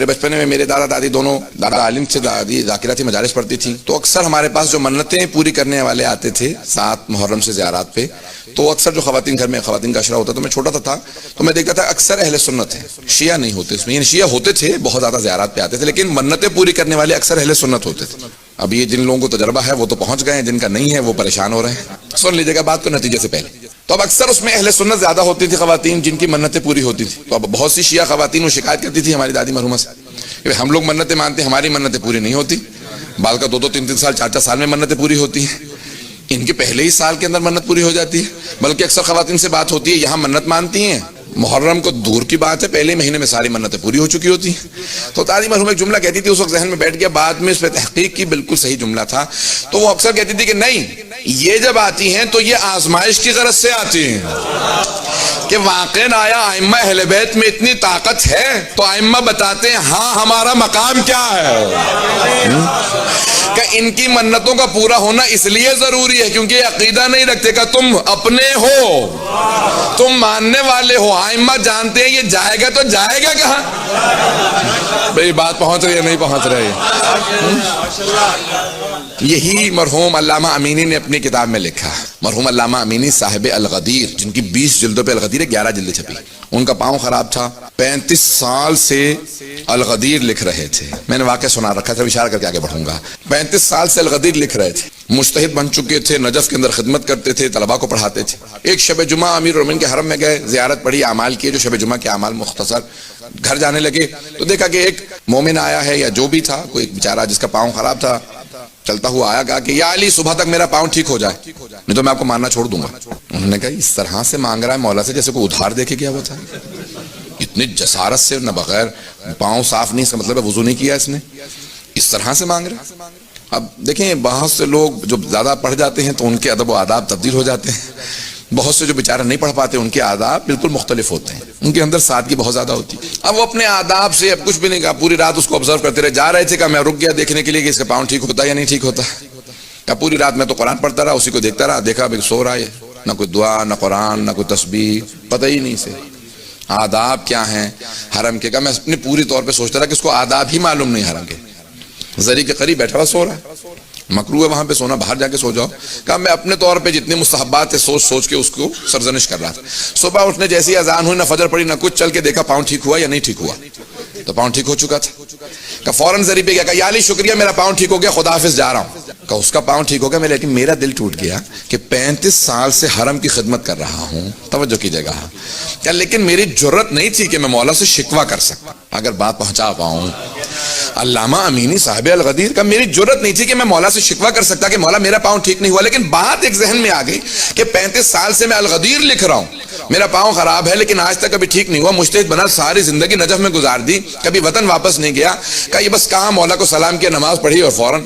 میرے بچپنے میں میرے دادا دادی دونوں، دادا عالم تھے، دادی ذاکرہ تھی، مجالس پڑھتی تھی، تو اکثر ہمارے پاس جو منتیں پوری کرنے والے آتے تھے 7 محرم سے زیارات پہ، تو اکثر جو خواتین گھر میں خواتین کا اشرا ہوتا، تو میں چھوٹا تھا تو میں دیکھتا تھا اکثر اہل سنت ہیں، شیعہ نہیں ہوتے اس میں، یعنی شیعہ ہوتے تھے بہت زیادہ زیارات پہ آتے تھے، لیکن منتیں پوری کرنے والے اکثر اہل سنت ہوتے تھے۔ اب یہ جن لوگوں کو تجربہ ہے وہ تو پہنچ گئے ہیں، جن کا نہیں ہے وہ پریشان ہو رہے ہیں۔ سن لیجیے گا بات کو نتیجے سے پہلے، تو اب اکثر اس میں اہل سنت زیادہ ہوتی تھی خواتین جن کی منتیں پوری ہوتی تھی، تو اب بہت سی شیعہ خواتین وہ شکایت کرتی تھی ہماری دادی مرحومہ سے کہ ہم لوگ منتیں مانتے ہیں، ہماری منتیں پوری نہیں ہوتی، بعض کا 2 3 سال 4 سال میں منتیں پوری ہوتی ہیں، ان کے پہلے ہی سال کے اندر منت پوری ہو جاتی ہے۔ بلکہ اکثر خواتین سے بات ہوتی ہے یہاں منت مانتی ہیں، محرم کو دور کی بات ہے پہلے مہینے میں ساری منتیں پوری ہو چکی ہوتی ہیں۔ تو دادی مرحوم ایک جملہ کہتی تھی، اس وقت ذہن میں بیٹھ گیا، بعد میں اس پہ تحقیق کی، بالکل صحیح جملہ تھا، تو وہ اکثر کہتی تھی کہ نہیں، یہ جب آتی ہیں تو یہ آزمائش کی غرض سے آتی ہیں، کہ واقعاً آیا ائمہ اہل بیت میں اتنی طاقت ہے؟ تو ائمہ بتاتے ہیں ہاں ہمارا مقام کیا ہے، کہ ان کی منتوں کا پورا ہونا اس لیے ضروری ہے کیونکہ یہ عقیدہ نہیں رکھتے کہ تم اپنے ہو، تم ماننے والے ہو، ائمہ جانتے ہیں یہ جائے گا تو جائے گا کہاں؟ بھئی بات پہنچ رہی ہے نہیں پہنچ رہی ہے؟ یہی مرحوم علامہ امینی نے اپنی کتاب میں لکھا، مرحوم علامہ امینی صاحب الغدیر، جن کی 20 جلدوں پہ الغدیر 11 جلدیں چھپی، ان کا پاؤں خراب تھا، 35 سال سے الغدیر لکھ رہے تھے، میں نے واقعہ سنا رکھا تھا، اشارہ کر کے آگے بڑھوں گا، 35 سال سے الغدیر لکھ رہے تھے، مجتہد بن چکے تھے، نجف کے اندر خدمت کرتے تھے، طلباء کو پڑھاتے تھے۔ ایک شب جمعہ امیر المومنین کے حرم میں گئے، زیارت پڑھی، اعمال کیے جو شب جمعہ کے اعمال مختصر، گھر جانے لگے تو دیکھا کہ ایک مومن آیا ہے یا جو بھی تھا، کوئی بیچارہ جس کا پاؤں خراب تھا، چلتا ہوا آیا، کہا کہ یا علی صبح تک میرا پاؤں ٹھیک ہو جائے نہیں تو میں آپ کو ماننا چھوڑ دوں گا۔ انہوں نے کہا اس طرح سے مانگ رہا ہے مولا سے جیسے کوئی ادھار دے کے گیا ہوا تھا، اتنی جسارت سے، نہ بغیر پاؤں صاف نہیں، اس کا مطلب ہے وضو نہیں کیا اس نے، اس طرح سے مانگ رہا ہے۔ اب دیکھیں بہت سے لوگ جو زیادہ پڑھ جاتے ہیں تو ان کے ادب و آداب تبدیل ہو جاتے ہیں، بہت سے جو بیچارے نہیں پڑھ پاتے ان کے آداب بالکل مختلف ہوتے ہیں، ان کے اندر سادگی بہت زیادہ ہوتی ہے۔ اب وہ اپنے آداب سے اب کچھ بھی نہیں کہا، پوری رات اس کو آبزرو کرتے رہے، جا رہے تھے کہ میں رک گیا دیکھنے کے لیے کہ اس کا پاؤں ٹھیک ہوتا ہے یا نہیں ٹھیک ہوتا، کہ پوری رات میں تو قرآن پڑھتا رہا، اسی کو دیکھتا رہا، دیکھا ابھی سو رہا ہے، نہ کوئی دعا نہ قرآن نہ کوئی تسبیح، پتہ ہی نہیں سے آداب کیا ہیں حرم کے، کہ میں اپنے پوری طور پہ سوچتا رہا کہ اس کو آداب ہی معلوم نہیں حرم کے، زری کے قریب بیٹھا ہوا سو رہا ہے، مکروہ ہے وہاں پہ سونا، باہر جا کے سو جاؤ، کہ میں اپنے طور پہ جتنے مستحبات تھے سوچ سوچ کے اس کو سرزنش کر رہا تھا۔ صبح اٹھنے جیسی اذان ہوئی، نہ فجر پڑی نہ کچھ، چل کے دیکھا پاؤں ٹھیک ہوا یا نہیں ٹھیک ہوا، تو پاؤں ٹھیک ہو چکا تھا، کہ فوراً ذری پہ گیا، کہ یا علی شکریہ میرا پاؤں ٹھیک ہو گیا، خدا حافظ جا رہا ہوں، کہ اس کا پاؤں ٹھیک ہو گیا، لیکن میرا دل ٹوٹ گیا کہ 35 سال سے حرم کی خدمت کر رہا ہوں، توجہ کیجیے گا، کہ لیکن میری جرت نہیں تھی کہ میں مولا سے شکوہ کر سکتا، اگر بات پہنچا پاؤں، علامہ امینی صاحب الغدیر کا میری جرت نہیں تھی کہ میں مولا سے شکوہ کر سکتا کہ مولا میرا پاؤں ٹھیک نہیں ہوا، لیکن بات ایک ذہن میں آ گئی کہ 35 سال سے میں الغدیر لکھ رہا ہوں، میرا پاؤں خراب ہے لیکن آج تک کبھی ٹھیک نہیں ہوا، مجتہد بنا ساری زندگی نجف میں گزار دی، کبھی وطن واپس نہیں گیا، کہ یہ بس کہا مولا کو سلام کیا، نماز پڑھی اور فوراً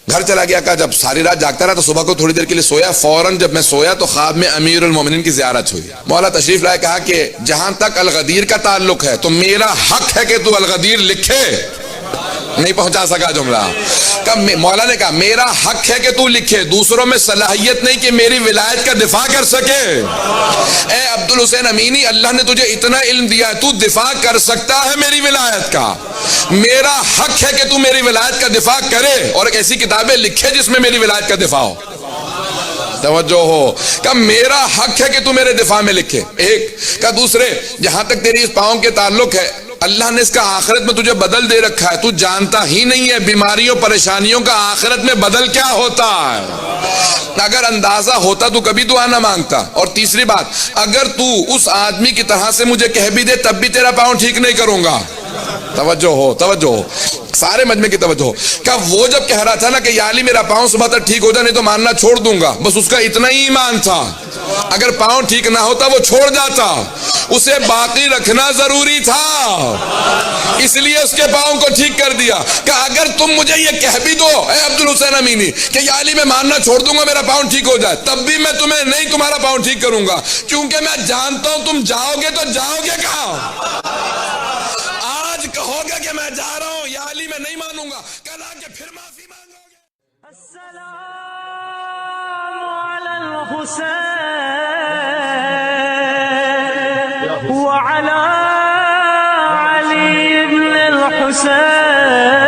گھر چلا گیا، کہ جب ساری رات جاگتا رہا تو صبح کو تھوڑی دیر کے لیے سویا، فوراً جب میں سویا تو خواب میں امیر المومنین کی زیارت ہوئی، مولا تشریف لائے، کہا کہ جہاں تک الغدیر کا تعلق ہے تو میرا حق ہے کہ تو الغدیر لکھے، نہیں پہنچا سکا جملہ، مولا نے کہا میرا حق ہے کہ تو لکھے، دوسروں میں صلاحیت نہیں کہ میری ولایت کا دفاع کر سکے، اے عبد الحسین امینی اللہ نے تجھے اتنا علم دیا ہے، تو دفاع کر سکتا ہے میری ولایت کا، میرا حق ہے کہ تو میری ولایت کا دفاع کرے اور ایک ایسی کتابیں لکھے جس میں میری ولایت کا دفاع ہو، توجہ ہو، کہ میرا حق ہے کہ تو میرے دفاع میں لکھے، ایک کا دوسرے جہاں تک تیری اس پاؤں کے تعلق ہے اللہ نے اس کا آخرت میں تجھے بدل دے رکھا ہے، تو جانتا ہی نہیں ہے بیماریوں پریشانیوں کا آخرت میں بدل کیا ہوتا ہے، اگر اندازہ ہوتا تو کبھی دعا نہ مانگتا، اور تیسری بات اگر تو اس آدمی کی طرح سے مجھے کہہ بھی دے تب بھی تیرا پاؤں ٹھیک نہیں کروں گا، توجہ ہو سارے مجمع کی توجہ ہو، کہ وہ جب کہہ رہا تھا نا کہ یا علی میرا پاؤں صبح تک ٹھیک ہو جائے نہیں تو ماننا چھوڑ دوں گا، بس اس کا اتنا ہی ایمان تھا، اگر پاؤں ٹھیک نہ ہوتا وہ چھوڑ جاتا، اسے باقی رکھنا ضروری تھا، اس لیے اس کے پاؤں کو ٹھیک کر دیا، کہ اگر تم مجھے یہ کہہ بھی دو اے عبد الحسین امینی کہ یا علی میں ماننا چھوڑ دوں گا میرا پاؤں ٹھیک ہو جائے، تب بھی میں تمہیں نہیں تمہارا پاؤں ٹھیک کروں گا، کیونکہ میں جانتا ہوں تم جاؤ گے تو جاؤ گے کہاں، آج کہو گے کہ میں جا رہا ہوں یا علی میں نہیں مانوں گا، کل آ کے پھر معافی مانگو گے۔ السلام علی الحسین وعلی علی ابن الحسین حسين